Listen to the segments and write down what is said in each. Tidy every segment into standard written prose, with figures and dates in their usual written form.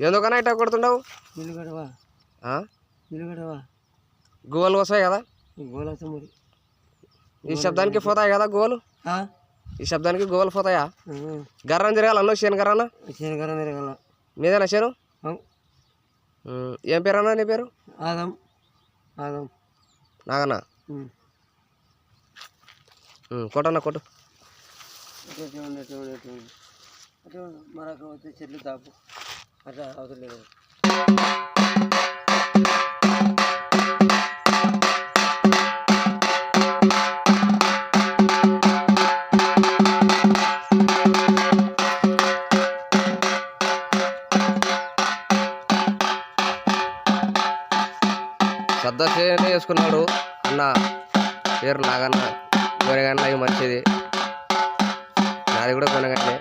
ఎందుకన్నా ఇట్లా కొడుతుండవు గోలు వస్తాయి కదా ఈ శబ్దానికి పోతాయి కదా గోలు ఈ శబ్దానికి గోలు పోతాయా గర్రం తిరగాల అన్న శని గర్రన్న తిరగాల మీదేనా శను ఏం పేరు అన్నా నీ పేరు ఆదం ఆదం నాగన్నా కొట్టన్నా కొట్టు మరొక చెట్లు దాపు అట్లా అవసరం లేదు శ్రద్ధ వేసుకున్నాడు అన్న పేరు నాగన్న కొనగండ్ల అవి మంచిది నాది కూడా కొనగండ్లే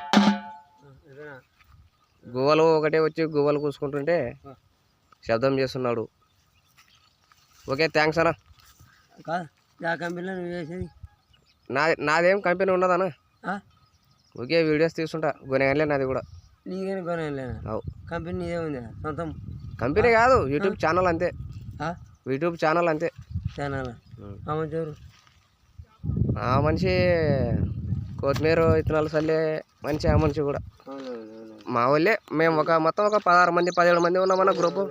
గువ్వలు ఒకటే వచ్చి గువ్వలు కూసుకుంటుంటే శబ్దం చేస్తున్నాడు ఓకే థ్యాంక్స్ అన్న కంపెనీలో నువ్వు చేసేది నాదేం కంపెనీ ఉన్నదన్నా ఓకే వీడియోస్ తీసుకుంటా కొనగండ్లే నాది కూడా నీకేం కొనలేనా కంపెనీ నీదే ఉంది సొంతం కంపెనీ కాదు యూట్యూబ్ ఛానల్ అంతే యూట్యూబ్ ఛానల్ అంతే ఛానల్ ఆ మనిషి కొత్తిమీర విత్తనాలు చల్లే మనిషి ఆ మనిషి కూడా మా వాళ్ళే మేము మొత్తం ఒక 16 మంది 17 మంది ఉన్నామన్న గ్రూపు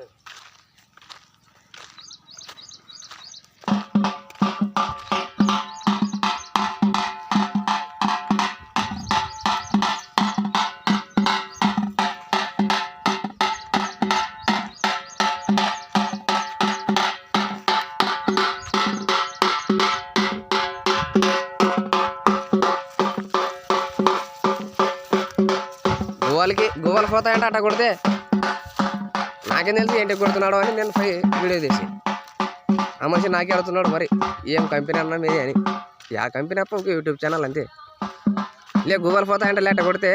గువ్వలు పోతాయంటే అట్ట కొడితే నాకేం తెలిసి ఏంటి కొడుతున్నాడు అని నేను వీడియో తీసి ఆ మనిషి నాకే అడుగుతున్నాడు మరి ఏం కంపెనీ అన్నా మీది అని ఆ కంపెనీ అప్ప ఒక యూట్యూబ్ ఛానల్ అంతే లే గువ్వలు పోతాయంటే లేట కొడితే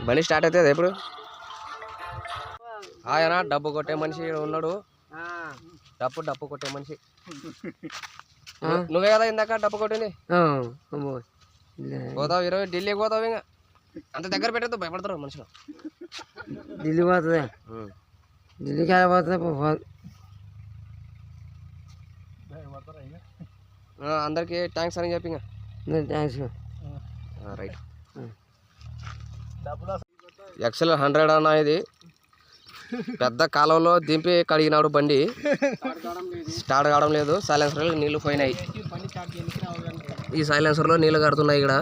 బండి స్టార్ట్ అవుతుంది ఎప్పుడు ఆయన డబ్బు కొట్టే మనిషి ఉన్నాడు డప్పు కొట్టే మనిషి నువ్వే కదా ఇందాక డబ్బు కొట్టింది పోతావు 20 ఢిల్లీకి పోతావు ఇంకా అంత దగ్గర పెట్టద్దు భయపడతారు మనుషులు ఢిల్లీ పోతుంది ఢిల్లీకి పోతుంది అందరికి థ్యాంక్స్ అని చెప్పి థ్యాంక్స్ రైట్ ఎక్సెల్ 100 అన్న ఇది పెద్ద కాలంలో దింపి కడిగినాడు బండి స్టార్ట్ కావడం లేదు సైలెన్సర్లో నీళ్లు పోయినాయి ఈ సైలెన్సర్లో నీళ్ళు కడుతున్నాయి ఇక్కడ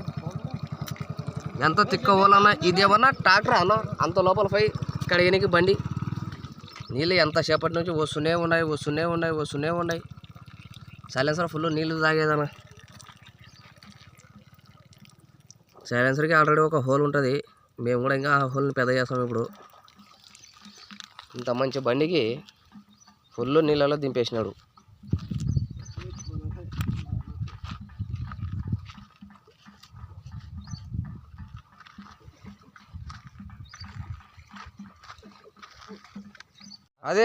ఎంత తిక్క పోలన్నా ఇదేమన్నా ట్రాక్టర్ అన్న అంత లోపల పోయి కడిగనికి బండి నీళ్ళు ఎంతసేపటి నుంచి వస్తూనే ఉన్నాయి సైలెన్సర్ ఫుల్ నీళ్ళు తాగేదన్న సైలెన్సర్కి ఆల్రెడీ ఒక హోల్ ఉంటుంది మేము కూడా ఇంకా ఆ హోల్ని పెద్ద చేస్తాం ఇప్పుడు ఇంత మంచి బండికి ఫుల్ నీళ్ళలో దింపేసినాడు అదే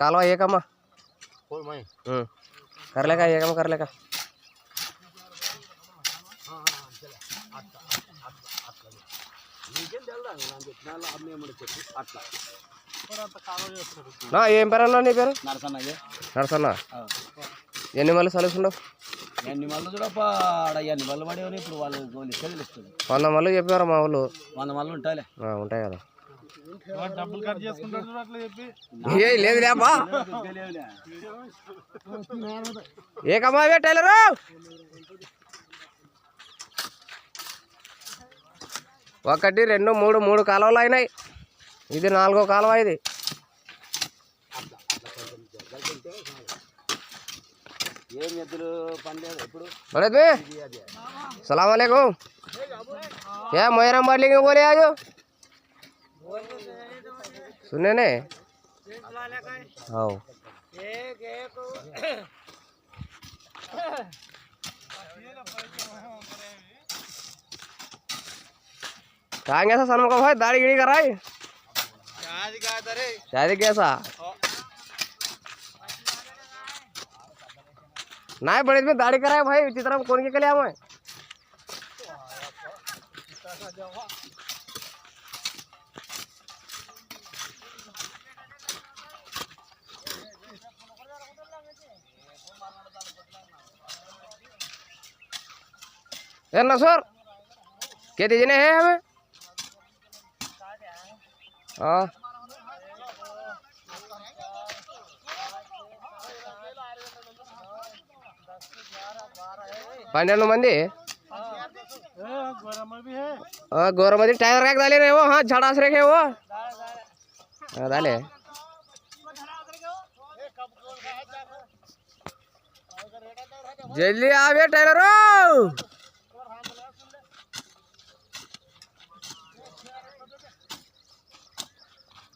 కాలువ ఏకమ్మా కరలేక ఏకమ్మ కరలేక ఏం పేరు అన్నా నీ పేరు నరసన్న ఎన్ని మళ్ళీ చదువుతుండవు 100 మళ్ళీ చెప్పారు మా వాళ్ళు 100 మళ్ళీ ఉంటాయి కదా లేదు లేపా ఏకమ్మా టైలరు 1 2 3 కాలువలు అయినాయి ఇది 4వ కాలువ ఇది सलाम वालेकुम क्या मोहरम बाटली क्यों बोले आज सुने ने हाँ कहाँ गया सनम का भाई दाढ़ी गिड़ी कराई शादी कैसा नहीं बड़े में दाढ़ी कराए भाई चित्रा कौन के लिए मैं ना सर क्या दीजिए है हमें हाँ पन्ने मंदी गौरव टायर का डाले रे वो हाँ झाड़ा से रखे वो डाले जल्दी आवे टायर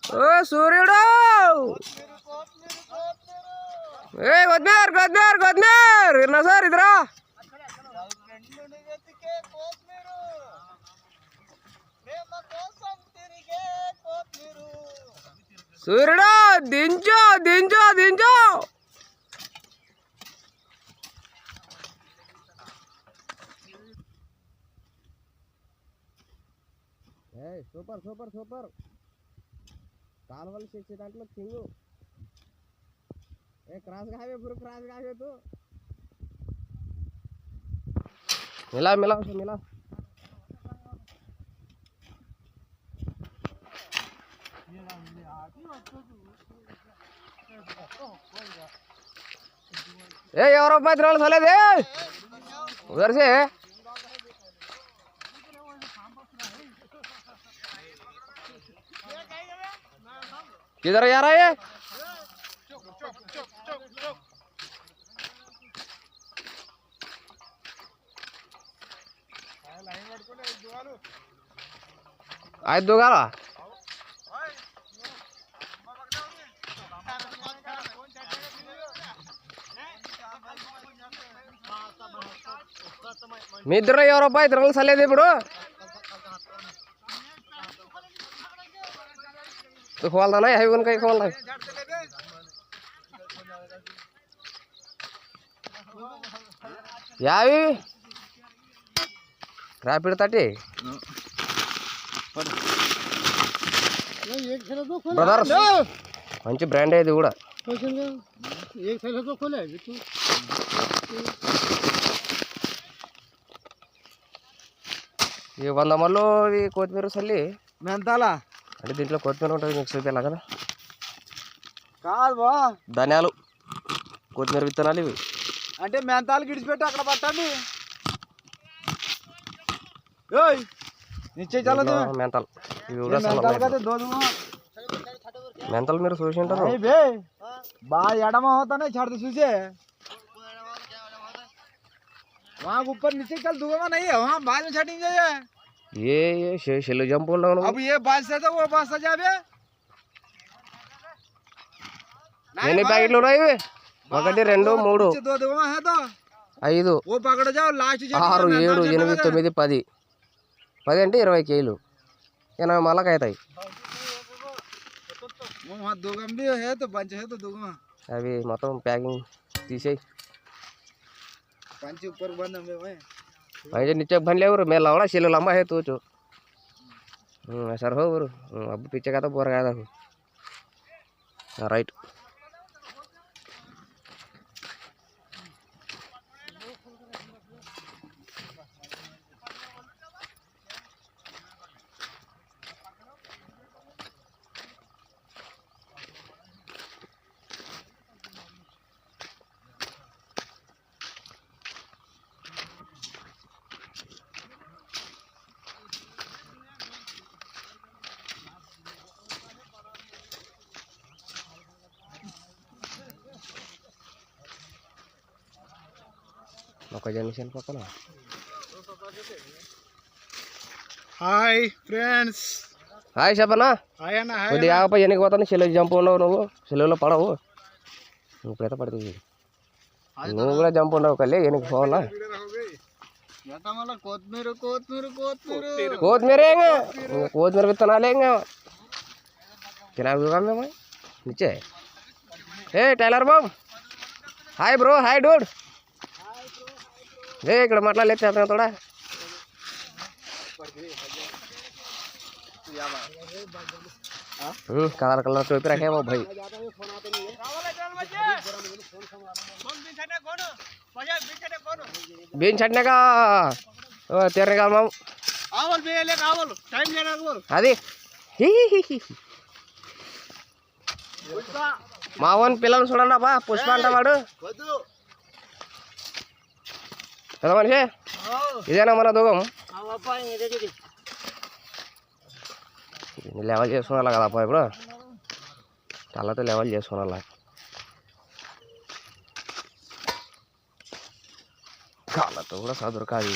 ओ सूर्युडो ए गोदमेर गोदमेर गोदमेर ना सर इधर सूर्युडो దించో దించో దించో ए సూపర్ సూపర్ సూపర్ కాలువలు చేసే దాంట్లో కింగు ఏ క్రాస్ కావే పూర క్రాస్ కావే తూ మిలా మిలా మిలా ए ఎవరో పత్రాలు సలేదే उधर से किधर जा रहा है आज दो गाला మీ ఇద్దరు ఎవరో ఇద్దరు సలేదు ఇప్పుడు तो खोलता ना है उनका ही खोलना यावी रैपिड तटी ब्रदर మంచి బ్రాండ్ ఇది కూడా ఈ 100 మల్లో ఈ కొత్తిమీర చల్లి మెంతాలా అంటే దీంట్లో కొత్తిమీర ఉంటుంది మీకు చూపేలా కదా కాదు బా ధనియాలు కొత్తిమీర విత్తనాలు ఇవి అంటే మెంతాలు గిడిచిపెట్టి అక్కడ పట్టండి ఓయ్ నిచ్చే చల్లదు మెంతాలు ఇవి కూడా మెంతాలు కదా దోదుమా మెంతాలు మీరు చూసి ఉంటారు ఏ బే బా ఎడమ होता छाड़ दे सूझे वहां ऊपर नीचे चल दूंगा नहीं है वहां बाद में छाटिंग जाए ये शेलो जंप बोल रहा हूं अब ये बात से तो वो बात से जाबे नहीं पैकेट लो रहा है ఒకటి రెండు మూడు दो दूंगा है तो 5 वो पकड़ जाओ लास्ट 6 7 8 9 10 10 అంటే 20 కేజీలు 80 మళ్ళకి అవుతాయి वहां दो गम भी है तो पंच है तो दूंगा अभी मतलब पैकिंग तीसे पंच ऊपर बंद हमें भाई भाई नीचे बन ले और मैं लावड़ा शेलो लंबा है तो जो सर हो और अब पीछे का तो बोर गया था right hi friends hi Shabana हाय అన్న हाय కొద్దిగా ఆపై ఎనికి పోతాను సెలవు జంప్ ఉన్నావు నువ్వు సెలవులో పడవు నువ్వు ప్రేత పడుతుంది నువ్వు కూడా జంప్ ఉండవు కల్లే ఎనికి పోవాలా కొత్తిమీర కొత్తిమీర కొత్తిమీర కొత్తిమీర కొత్తిమీర విత్తనాలే ఇంకా తినాగా మేము నిచ్చే ఏ టైలర్ బాబు హాయ్ బ్రో హాయ్ డూడ్ ఇక్కడ మాట్లాడలేదు తోడా कलर कलर टोपी रखे वो भाई बीन छटने का तेरने का माम అది మావన్ పిల్లలు చూడండి అబ్బా పుష్ప అంట వాడు కదా మనిషి ఇదేనా మన దూగం లెవెల్ చేసుకున్నా కదా అప్ప ఇప్పుడు తలతో లెవెల్ చేసుకున్నా కాళ్ళతో కూడా చదురు కాదు